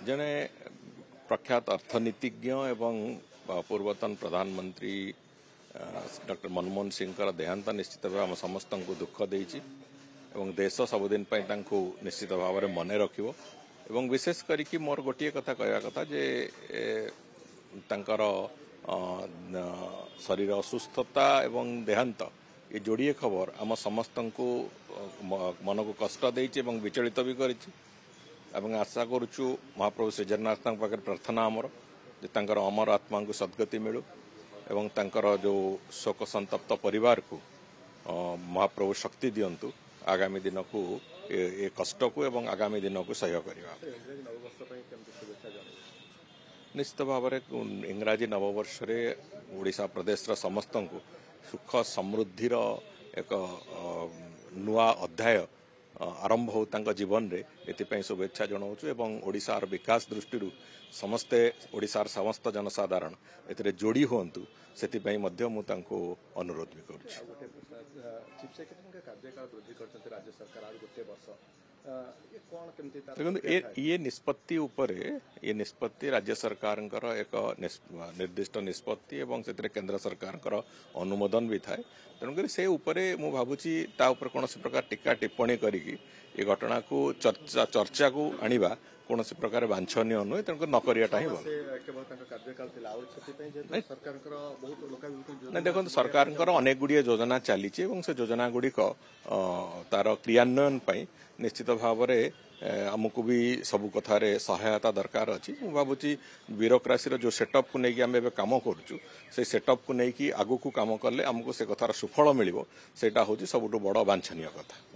जने प्रख्यात अर्थनीतिज्ञ एवं पूर्वतन प्रधानमंत्री डॉक्टर मनमोहन सिंह देहांत निश्चित भाव आम समस्त को दुख देछि एवं देश सबुदिन निश्चित भाव में मन रखिबो एवं विशेष करिकि मोर गोटे कथा कहवा कथा जे तांकर शरीर असुस्थता एवं देहांत ये जोड़िए खबर आम समस्त को मन को कष्ट देछि एवं विचलित भी करिछि एवं आशा करुचु महाप्रभु श्री जगन्नाथ पाखे प्रार्थना आमर जे तांकर अमर आत्मा को सद्गति मिलू एवं तांकर जो शोक संतप्त परिवार को महाप्रभु शक्ति दियंतु आगामी दिन को ए कष्ट को एवं आगामी दिन को सह्य करवा। निश्चित भाव में इंग्राजी नववर्ष रे ओडिशा प्रदेश समस्त को सुख समृद्धि एक नुआ अध्याय आरंभ हो तांका जीवन रे एतिपई शुभेच्छा जनाऊँ एवं ओडिशार विकास दृष्टि समस्ते ओडिशार समस्त जनसाधारण एतिरे जोड़ी हुंतु सेतिपई मध्य मु तांको अनुरोध भी करूछि। देखो ये निष्पत्ति उपरे ये निष्पत्ति राज्य सरकार एक निर्दिष्ट निष्पत्ति एवं से केंद्र सरकार अनुमोदन भी थाए तेणुक से उपरे मु भावुची ता उपर कौन प्रकार टीका टिप्पणी करिकी ये घटना को चर्चा को आनिबा कौन प्रकार वांछनीय नुहे तेणुक न करियाटा ही भल। देखो सरकार अनेक गुड़िए योजना चली से योजना गुड़िक तार क्रियान्वयन निश्चित भाव में आमको भी सबू कथार सहायता दरकार अच्छी भावुची ब्यूरोक्रेसी जो सेटअप को लेकिन आम कम करुचु से सेटअप को लेकिन आगू को कम कले आमको से कथार सुफल मिल सेटा हूँ सबुठ बड़ वांछनीय कथा।